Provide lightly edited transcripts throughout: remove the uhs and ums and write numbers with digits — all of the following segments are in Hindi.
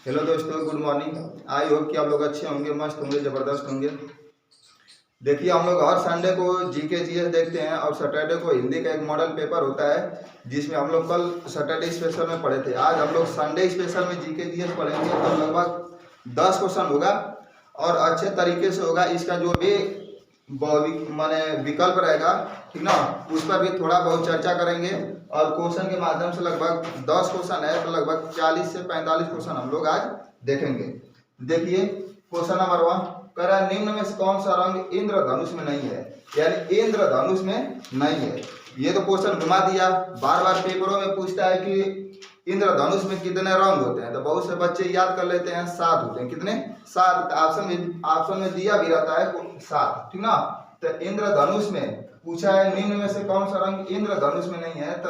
हेलो दोस्तों, गुड मॉर्निंग। आई होप कि आप लोग अच्छे होंगे, मस्त होंगे, ज़बरदस्त होंगे। देखिए, हम लोग हर संडे को जीके जीएस देखते हैं और सैटरडे को हिंदी का एक मॉडल पेपर होता है जिसमें हम लोग कल सैटरडे स्पेशल में पढ़े थे। आज हम लोग संडे स्पेशल में जीके जीएस पढ़ेंगे तो लगभग 10 क्वेश्चन होगा और अच्छे तरीके से होगा। इसका जो भी माने विकल्प रहेगा, ठीक ना, उस पर भी थोड़ा बहुत चर्चा करेंगे और क्वेश्चन के माध्यम से लगभग 10 क्वेश्चन है तो लगभग 40 से 45 क्वेश्चन हम लोग आज देखेंगे। देखिए, क्वेश्चन नंबर 1 कह रहा है निम्न में से कौन सा रंग इंद्रधनुष में नहीं है, यानी इंद्रधनुष में नहीं है। ये तो क्वेश्चन घुमा दिया। बार बार पेपरों में पूछता है कि इंद्रधनुष में कितने रंग होते हैं, तो बहुत से बच्चे याद कर लेते हैं 7 होते हैं। कितने? 7। ऑप्शन में दिया भी रहता है 7, ठीक ना। तो इंद्रधनुष में पूछा है निम्न में से कौन सा रंग इंद्रधनुष में नहीं है, तो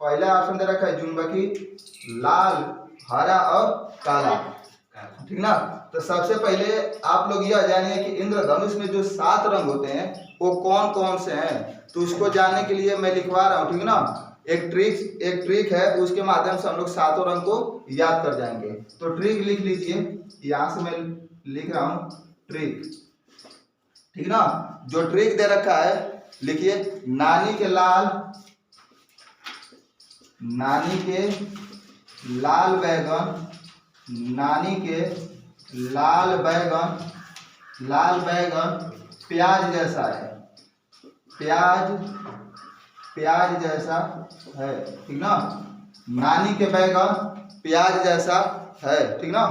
पहला ऑप्शन दे रखा है जुम्बकी, लाल, हरा और काला, ठीक ना। तो सबसे पहले आप लोग यह जानिए कि इंद्रधनुष में जो 7 रंग होते हैं वो कौन कौन से हैं। तो उसको जानने के लिए मैं लिखवा रहा हूँ, ठीक ना। एक ट्रिक है, उसके माध्यम से हम लोग 7 रंग को याद कर जाएंगे। तो ट्रिक लिख लीजिए, यहां से मैं लिख रहा हूं ट्रिक, ठीक ना। जो ट्रिक दे रखा है लिखिए, नानी के लाल बैगन, नानी के लाल बैगन प्याज जैसा है, प्याज जैसा है, ठीक ना। नानी के बैगन प्याज जैसा है, ठीक ना।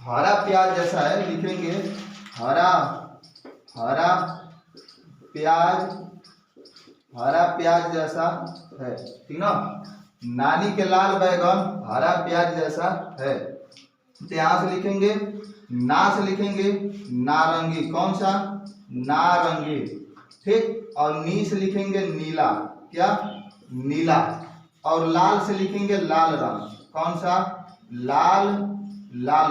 हरा प्याज जैसा है, लिखेंगे हरा प्याज जैसा है, ठीक ना। नानी के लाल बैगन हरा प्याज जैसा है। तो यहां से लिखेंगे, ना से लिखेंगे नारंगी, कौन सा? नारंगी, ठीक। और नी से लिखेंगे नीला, क्या? नीला। और लाल से लिखेंगे लाल रंग, कौन सा? लाल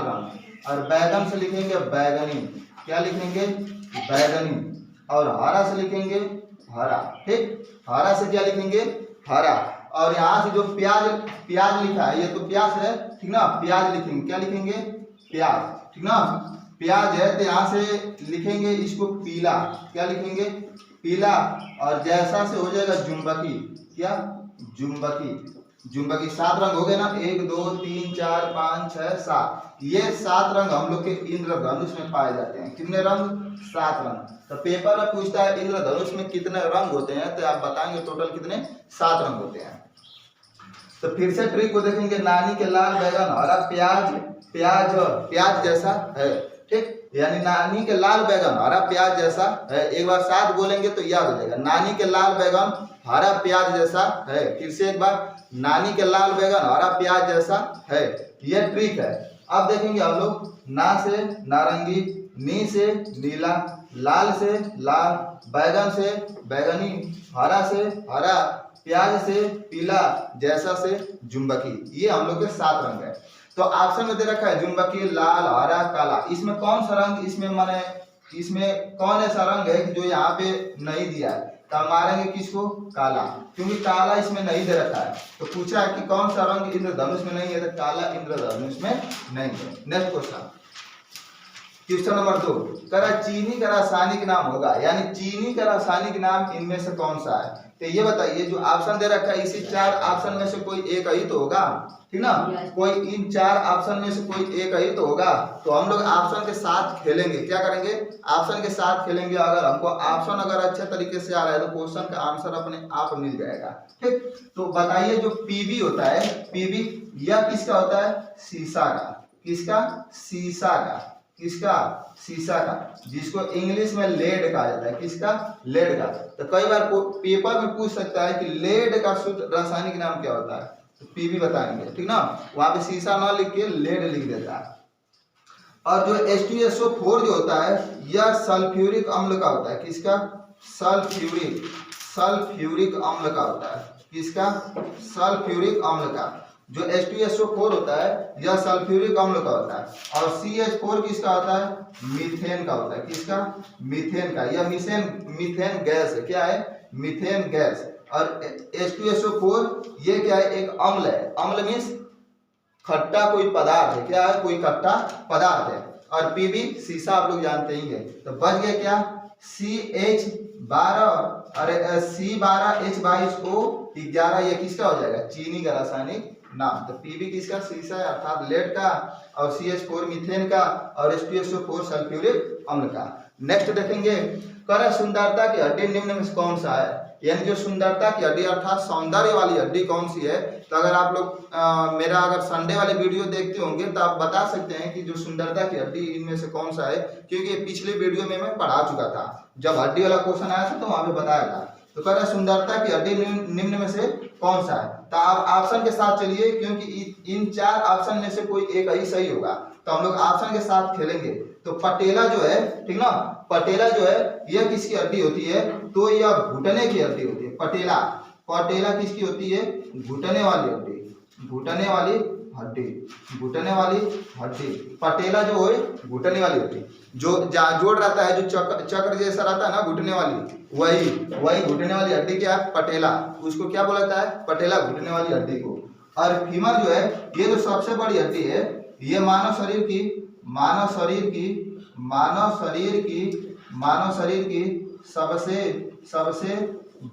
रंग। और बैगन से लिखेंगे बैगनी, क्या लिखेंगे? बैगनी। और हरा से लिखेंगे हरा, ठीक। हरा से क्या लिखेंगे? हरा। और यहाँ से जो प्याज लिखा है, ये तो प्याज है, ठीक ना। प्याज लिखेंगे, क्या लिखेंगे? प्याज, ठीक ना। प्याज है तो यहाँ से लिखेंगे इसको पीला, क्या लिखेंगे? पीला। और जैसा से हो जाएगा जुम्बकी, क्या? जुम्बकी। 7 रंग हो गए ना, 1 2 3 4 5 6 7। ये 7 रंग हम लोग के इंद्रधनुष में पाए जाते हैं। कितने रंग? 7 रंग। तो पेपर में पूछता है इंद्रधनुष में कितने रंग होते हैं, तो आप बताएंगे टोटल कितने? 7 रंग होते हैं। तो फिर से ट्रिक को देखेंगे, नानी के लाल बैगन हरा प्याज जैसा है, ठीक। यानी नानी के लाल बैगन हरा प्याज जैसा है। एक बार 7 बोलेंगे तो याद हो जाएगा, नानी के लाल बैगन हरा प्याज जैसा है। फिर से एक बार, नानी के लाल बैगन हरा प्याज जैसा है। यह ट्रिक है। अब देखेंगे हम लोग, ना से नारंगी, नी से नीला, लाल से लाल, बैगन से बैगनी, हरा से हरा, प्याज से पीला, जैसा से जुम्बकी। ये हम लोग के 7 रंग है। तो ऑप्शन में दे रखा है जुम्बकी, लाल, हरा, काला। इसमें कौन सा रंग, इसमें कौन ऐसा रंग है कि जो यहाँ पे नहीं दिया है? तो हम मारेंगे किसको? काला, क्योंकि काला इसमें नहीं दे रखा है। तो पूछा है कि कौन सा रंग इंद्रधनुष में नहीं है, तो काला इंद्रधनुष में नहीं है। नेक्स्ट क्वेश्चन नंबर 2 करा चीनी का रासायनिक नाम होगा, यानी चीनी का रासायनिक नाम इनमें से कौन सा है? तो ये बताइए, जो ऑप्शन दे रखा है इसी 4 ऑप्शन में से कोई एक ही तो होगा, ठीक ना। कोई इन 4 ऑप्शन में से कोई एक ही तो होगा। तो हम लोग ऑप्शन के साथ खेलेंगे। क्या करेंगे? ऑप्शन के साथ खेलेंगे। अगर हमको ऑप्शन अच्छे तरीके से आ रहा है तो क्वेश्चन का आंसर अपने आप मिल जाएगा, ठीक। तो बताइए, जो पीबी होता है, पीबी यह किसका होता है? शीशा का। किसका? शीशा का। किसका? शीशा का, जिसको इंग्लिश में लेड कहा जाता है। किसका? लेड का। तो कई बार पेपर में पूछ सकता है कि लेड का शुद्ध रासायनिक नाम क्या होता है, तो पीबी बताएंगे, ठीक ना। वहां पे शीशा ना लिख के लेड लिख देता है। और जो H2SO4 जो होता है, यह सल्फ्यूरिक अम्ल का होता है। किसका? सल्फ्यूरिक अम्ल का होता है। किसका? सल्फ्यूरिक अम्ल का। जो H2SO4 होता है, यह सल्फ्यूरिक अम्ल का होता है। और CH4 किसका होता है? मीथेन का होता है। किसका? मीथेन का। यह मीथेन गैस है। क्या है? Methane gas. और H2SO4 ये क्या है? एक अम्ल है। अम्ल मीन्स खट्टा कोई पदार्थ है। क्या है? कोई खट्टा पदार्थ है। और Pb शीशा आप लोग जानते ही है। तो बच गया क्या? CH12 अरे C12H22O11, ये किसका हो जाएगा? चीनी का रासायनिक नाम। तो Pb किसका? शीशा है अर्थात लेड का, और CH4 मीथेन का, और H2SO4 सल्फ्यूरिक अम्ल का। नेक्स्ट देखेंगे, कर सुंदरता की हड्डी निम्न में से कौन सा है? यानी जो सुंदरता की हड्डी अर्थात सौंदर्य वाली हड्डी कौन सी है? तो अगर आप लोग मेरा अगर संडे वाले वीडियो देखते होंगे तो आप बता सकते हैं कि जो सुंदरता की हड्डी इनमें से कौन सा है, क्योंकि पिछले वीडियो में मैं पढ़ा चुका था। जब हड्डी वाला क्वेश्चन आया था तो वहां पे बताया था। तो कह रहा सुंदरता की हड्डी निम्न में से कौन सा है? तो आप ऑप्शन के साथ चलिए, क्योंकि इन 4 ऑप्शन में से कोई एक ही सही होगा। तो हम लोग ऑप्शन के साथ खेलेंगे। तो पटेला जो है, ठीक ना, पटेला जो है यह किसकी हड्डी होती है? तो यह घुटने की हड्डी होती है। पटेला पटेला किसकी होती है? घुटने वाली हड्डी, घुटने वाली हड्डी, घुटने वाली हड्डी। पटेला जो है घुटने वाली हड्डी, जो जोड़ रहता है, जो चक्र जैसा रहता है ना घुटने वाली, वही घुटने वाली हड्डी क्या है? पटेला। उसको क्या बोला जाता है? पटेला, घुटने वाली हड्डी को। और फीमर जो है ये जो सबसे बड़ी हड्डी है, ये मानव शरीर की सबसे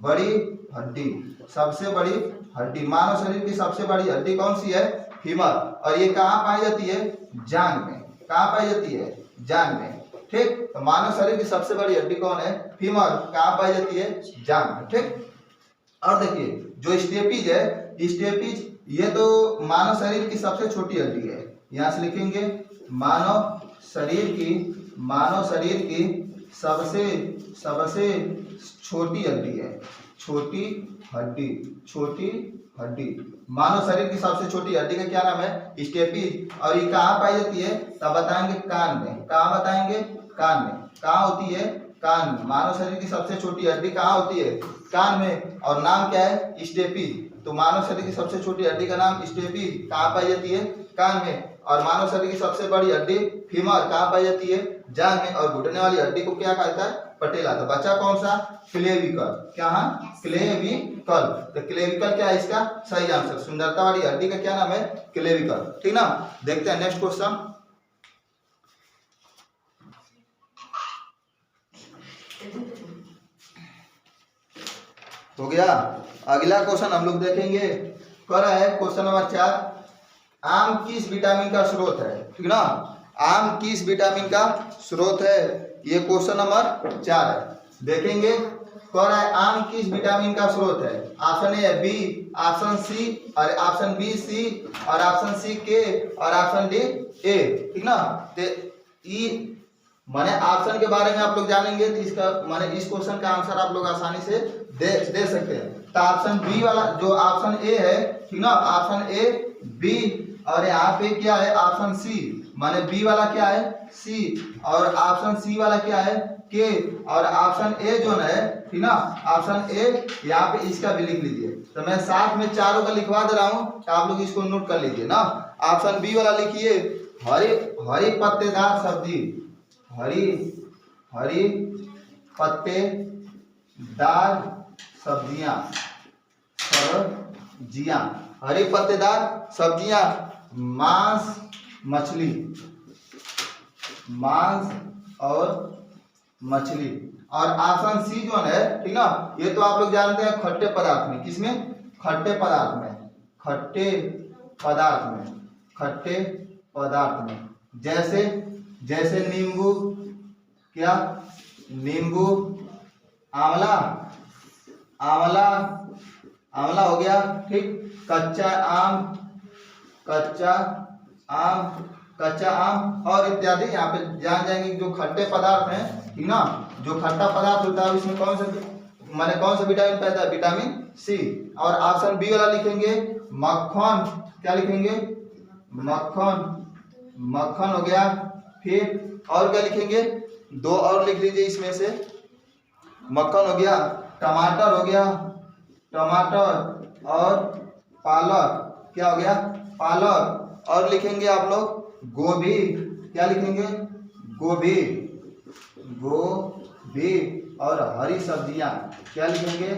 बड़ी हड्डी, सबसे बड़ी हड्डी। मानव शरीर की सबसे बड़ी हड्डी कौन सी है? फीमर। और ये कहाँ पाई जाती है? जांघ में। कहाँ पाई जाती है? जांघ में। ठीक, तो मानव शरीर की सबसे बड़ी हड्डी कौन है? फीमर। कहाँ पाई जाती है? जांघ में। ठीक, और देखिए जो स्टेपीज है, स्टेपीज ये तो मानव शरीर की सबसे छोटी हड्डी है। यहाँ से लिखेंगे मानव शरीर की सबसे छोटी हड्डी है। छोटी हड्डी मानव शरीर की सबसे छोटी हड्डी का क्या नाम है? स्टेपीज। और ये कहाँ पाई जाती है? तब बताएंगे कान में। कहाँ बताएंगे? कान में। कहाँ होती है? कान में। मानव शरीर की सबसे छोटी हड्डी कहाँ होती है? कान में। और नाम क्या है? स्टेपीज। तो मानव शरीर की सबसे छोटी हड्डी का नाम स्टेपीज। कहाँ पाई जाती है? कान में। और मानव शरीर की सबसे बड़ी हड्डी फीमर कहाँ पाई जाती है? जांघ में। और घुटने वाली हड्डी को क्या कहता है? पटेला। तो बचा कौन सा? क्लेविकल। क्या है? क्लेविकल। तो क्लेविकल क्या है इसका सही आंसर? सुंदरता वाली हड्डी का क्या नाम है? क्लेविकल। ठीक ना। देखते हैं नेक्स्ट क्वेश्चन। हो गया। अगला क्वेश्चन हम लोग देखेंगे, कह रहा है क्वेश्चन नंबर 4, आम किस विटामिन का स्रोत है? ठीक ना, आम किस विटामिन का स्रोत है? ये क्वेश्चन नंबर 4 है। देखेंगे, कह रहा है आम किस विटामिन का स्रोत है? Option A B, option C, और ऑप्शन बी सी, और ऑप्शन सी के, और ऑप्शन डी ए। ठीक ना। तो ई माने ऑप्शन के बारे में आप लोग जानेंगे तो इसका माने इस क्वेश्चन का आंसर आप लोग आसानी से दे सकते हैं। तो ऑप्शन बी वाला जो ऑप्शन ए है, ठीक ना, ऑप्शन ए बी, और यहाँ पे क्या है? Option C. माने बी वाला क्या है? सी, और ऑप्शन सी वाला क्या है? के, और ऑप्शन ए जो है, ठीक ना, ऑप्शन ए यहाँ पे इसका भी लिख लीजिए। तो मैं साथ में चारों का लिखवा दे रहा हूँ, तो आप लोग इसको नोट कर लीजिए ना। ऑप्शन बी वाला लिखिए, हरी पत्तेदार सब्जी, हरी पत्तेदार सब्जियां, हरी पत्तेदार सब्जियां, मांस और मछली। और ऑप्शन सी जो है, ठीक ना, ये तो आप लोग जानते हैं खट्टे पदार्थ में। किसमें? खट्टे पदार्थ में। जैसे नींबू, क्या? नींबू, आंवला हो गया। ठीक, कच्चा आम और इत्यादि। यहाँ पे जान जाएंगे जो खट्टे पदार्थ हैं, ठीक ना, जो खट्टा पदार्थ होता है उसमें कौन सा विटामिन पैदा है? Vitamin C. और ऑप्शन बी वाला लिखेंगे मक्खन। क्या लिखेंगे? मक्खन हो गया। फिर और क्या लिखेंगे? 2 और लिख लीजिए इसमें से। मक्खन हो गया, टमाटर हो गया, टमाटर और पालक। क्या हो गया? पालक। और लिखेंगे आप लोग गोभी। क्या लिखेंगे? गोभी। और हरी सब्जियां। क्या लिखेंगे?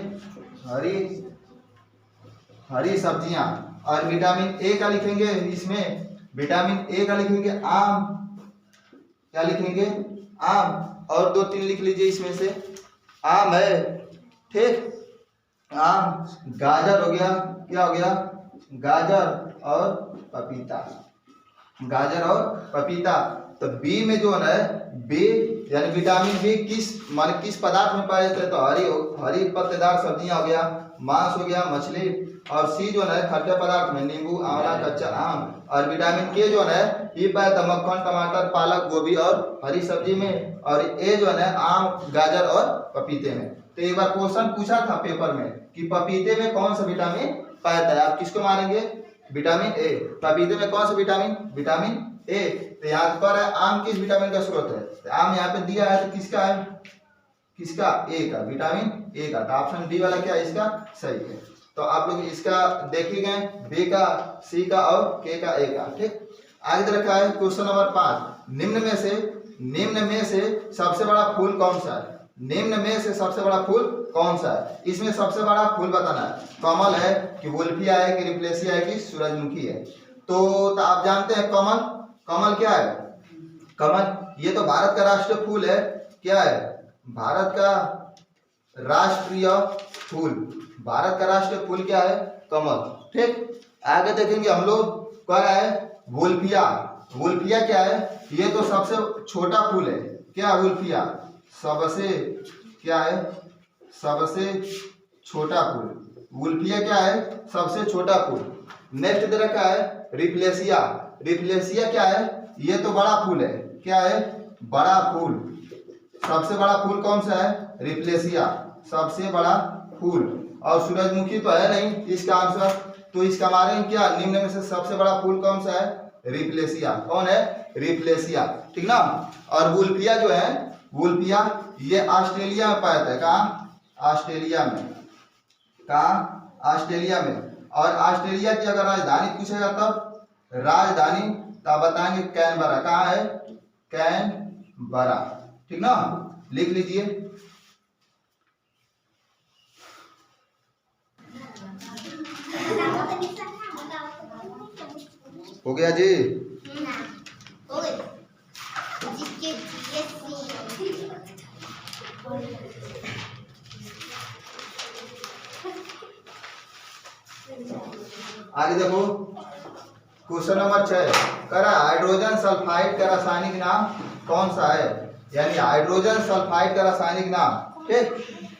हरी सब्जियां। और विटामिन ए का लिखेंगे, इसमें विटामिन ए का लिखेंगे आम, क्या लिखेंगे आम, और 2-3 लिख लीजिए इसमें से, आम है, ठीक, आम, गाजर हो गया, क्या हो गया गाजर और पपीता, गाजर और पपीता। तो बी में जो है बी यानी विटामिन बी किस पदार्थ में पाया जाता है, तो हरी पत्तेदार सब्जियां हो गया, मांस हो गया, मछली, और सी जो है खट्टे पदार्थ में नींबू, आंवला, कच्चा आम, और विटामिन के जो है ये पाया जाता है मक्खन, टमाटर, पालक, गोभी और हरी सब्जी में, और ए जो है आम, गाजर और पपीते में। तो एक बार क्वेश्चन पूछा था पेपर में कि पपीते में कौन सा विटामिन पाया जाता है, आप किसको मानेंगे विटामिन ए, पपीते में कौन सा विटामिन, विटामिन ए। तो यहाँ पर है आम किस विटामिन का स्रोत है, तो आम यहाँ पे दिया है तो किसका है, किसका ए का, विटामिन ए का। तो ऑप्शन डी वाला क्या है इसका सही है। तो आप लोग इसका देखिए गए बी का, सी का और के का, ए का, ठीक। आगे रखा है क्वेश्चन नंबर 5, निम्न में से सबसे बड़ा फूल कौन सा है, निम्न में से सबसे बड़ा फूल कौन सा है, इसमें सबसे बड़ा फूल बताना है, कमल है कि वुल्फिया है कि रिप्लेसिया है कि सूरजमुखी है। तो आप जानते हैं कमल क्या है, कमल ये तो भारत का राष्ट्रीय फूल है, क्या है भारत का राष्ट्रीय फूल, भारत का राष्ट्रीय फूल क्या है कमल, ठीक। आगे देखेंगे हम लोग क्या है वुल्फिया, वुल्फिया क्या है, ये तो सबसे छोटा फूल है, क्या वुल्फिया सबसे क्या है, सबसे छोटा फूल, वुल्फिया क्या है सबसे छोटा फूल। नेक्स्ट दे रखा है रिप्लेसिया, रिप्लेसिया क्या है, ये तो बड़ा फूल है, क्या है बड़ा फूल, सबसे बड़ा फूल कौन सा है रिप्लेसिया, सबसे बड़ा फूल। और सूरजमुखी तो है नहीं इसका आंसर, तो इसका हमारे क्या निम्न में से सबसे बड़ा फूल कौन सा है रिप्लेसिया, कौन है रिप्लेसिया, ठीक ना। और वुल्फिया जो है वुल्फिया ये ऑस्ट्रेलिया में पाया जाता है, कहाँ ऑस्ट्रेलिया में, कहाँ ऑस्ट्रेलिया में। और ऑस्ट्रेलिया की अगर राजधानी पूछेगा तब राजधानी तो आप बताएंगे कैनबरा, कहाँ है कैनबरा, ठीक ना, लिख लीजिए। हो गया जी, आगे देखो क्वेश्चन नंबर 6 करा हाइड्रोजन सल्फाइड का रासायनिक नाम कौन सा है, यानी हाइड्रोजन सल्फाइड का रासायनिक नाम, ठीक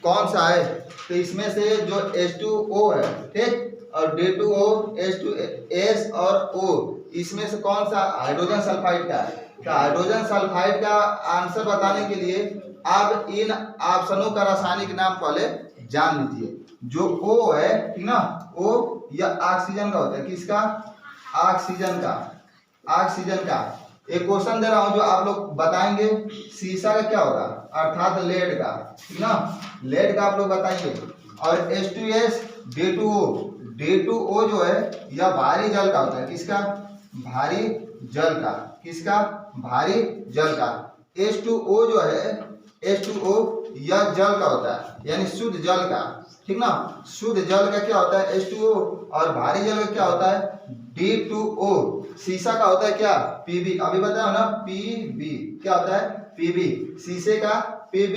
कौन सा है। तो इसमें से जो H2O है, ठीक, और D2O, H2S और O, इसमें से कौन सा हाइड्रोजन सल्फाइड का है। तो हाइड्रोजन सल्फाइड का आंसर बताने के लिए आप इन ऑप्शनों का रासायनिक नाम पहले जान लीजिए। जो O है, ठीक ना, O यह ऑक्सीजन का होता है, किसका ऑक्सीजन का, ऑक्सीजन का। एक क्वेश्चन दे रहा हूं जो आप लोग बताएंगे शीशा का क्या होगा, अर्थात लेड का, ठीक ना, लेड का आप लोग बताएंगे। और H2S D2O, D2O जो है यह भारी जल का होता है, किसका भारी जल का, किसका भारी जल का। H2O जो है H2O यह जल का होता है, यानी शुद्ध जल का, ठीक ना, शुद्ध जल का क्या होता है H2O, और भारी जल का क्या होता है D2O। शीशा का होता है क्या Pb, अभी बताया ना Pb क्या होता है Pb, शीशे का Pb,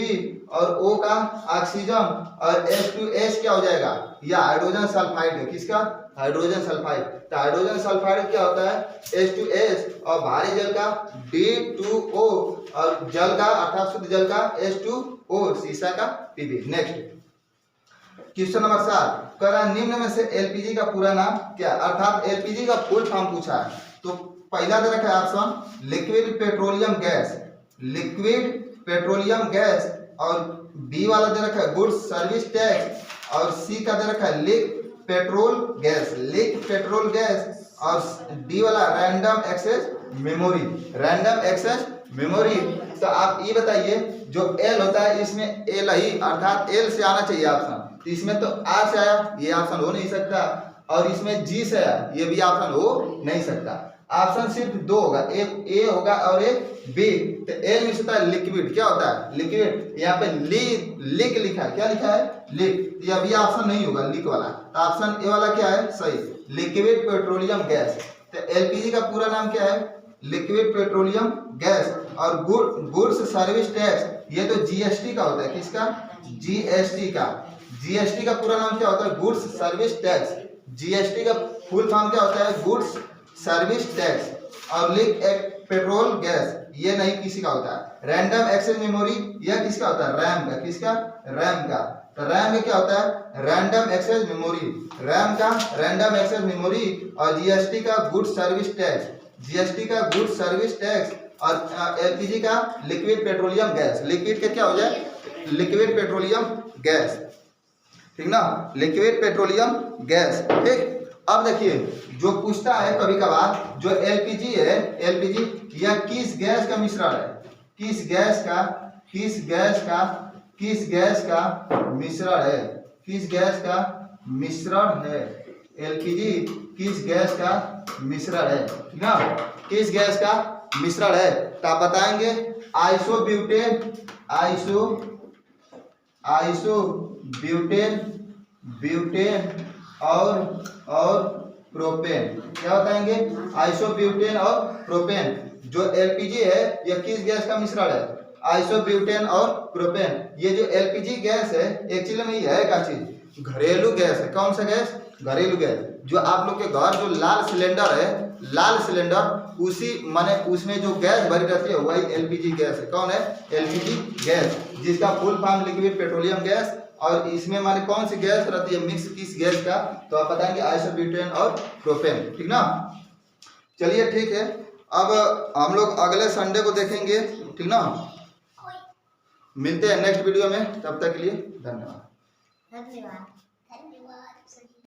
और O का ऑक्सीजन, और H2S क्या हो जाएगा, यह हाइड्रोजन सल्फाइड है, किसका हाइड्रोजन सल्फाइड। तो हाइड्रोजन सल्फाइड क्या होता है H2S, और भारी जल का D2O, और जल का अर्थात शुद्ध जल का H2O, शीशा का Pb। नेक्स्ट क्वेश्चन नंबर 7 करा निम्न में से एलपीजी का पूरा नाम क्या, अर्थात एलपीजी का फुल फॉर्म पूछा है। तो पहला दे रखा है option liquid petroleum gas, liquid petroleum gas, और बी वाला दे रखा है गुड्स सर्विस टैक्स, और सी का दे रखा है lick petrol gas, lick petrol gas, और डी वाला random access memory, random access memory. तो आप ये बताइए जो एल होता है इसमें एल ही अर्थात एल से आना चाहिए ऑप्शन, तो इसमें तो आर से आया, ये ऑप्शन हो नहीं सकता, और इसमें जी से आया, ये भी ऑप्शन हो नहीं सकता। ऑप्शन सिर्फ दो होगा, एक ए होगा और एक बी। तो एल में होता है लिक्विड, क्या होता है लिक्विड, यहाँ पे लिक लिखा है, क्या लिखा है लिक, ये अभी ऑप्शन नहीं होगा लिक वाला। तो ऑप्शन ए वाला क्या है सही। Liquid petroleum gas. तो एलपीजी का पूरा नाम क्या है? Liquid petroleum gas. और गुड्स सर्विस टैक्स ये तो जीएसटी का होता है। किसका? जीएसटी का। जीएसटी का पूरा नाम क्या होता है? Goods service tax. जीएसटी का फुल फॉर्म क्या होता है? Goods service tax. और पेट्रोल गैस ये नहीं किसी का होता है। रैंडम एक्सेस मेमोरी यह किसका होता है? रैम का। किसका? रैम का। तो रैम में क्या होता है? Random access memory. रैम का रैंडम एक्सेस मेमोरी। और जीएसटी का गुड्स सर्विस टैक्स। जीएसटी का गुड्स सर्विस टैक्स। और एलपीजी का लिक्विड पेट्रोलियम गैस। लिक्विड के क्या हो जाए? Liquid petroleum gas. ठीक ना? Liquid petroleum gas. ठीक। अब देखिए जो पूछता है कभी कभार, जो एलपीजी है, एलपीजी यह किस गैस का मिश्रण है? किस गैस का मिश्रण है? किस गैस का मिश्रण है? एलपीजी किस गैस का मिश्रण है? ठीक ना? किस गैस का मिश्रण है? तो आप बताएंगे ब्यूटेन और प्रोपेन। क्या बताएंगे? आइसोब्यूटेन और प्रोपेन। जो एलपीजी है यह किस गैस का मिश्रण है? आइसोब्यूटेन और प्रोपेन। ये जो एलपीजी गैस है एक्चुअली में ये है क्या चीज? घरेलू गैस है। कौन सा गैस? घरेलू गैस। जो आप लोग के घर जो लाल सिलेंडर है, लाल सिलेंडर उसी माने उसमें जो गैस भरी रहती है वही एलपीजी गैस है। कौन है? एलपीजी गैस, जिसका full form liquid petroleum gas. और इसमें माने कौन सी गैस रहती है? मिक्स किस गैस का? तो आप बताएंगे आइसोब्यूटेन और प्रोपेन। ठीक ना? चलिए ठीक है। अब हम लोग अगले संडे को देखेंगे। ठीक ना? मिलते हैं नेक्स्ट वीडियो में। तब तक के लिए धन्यवाद।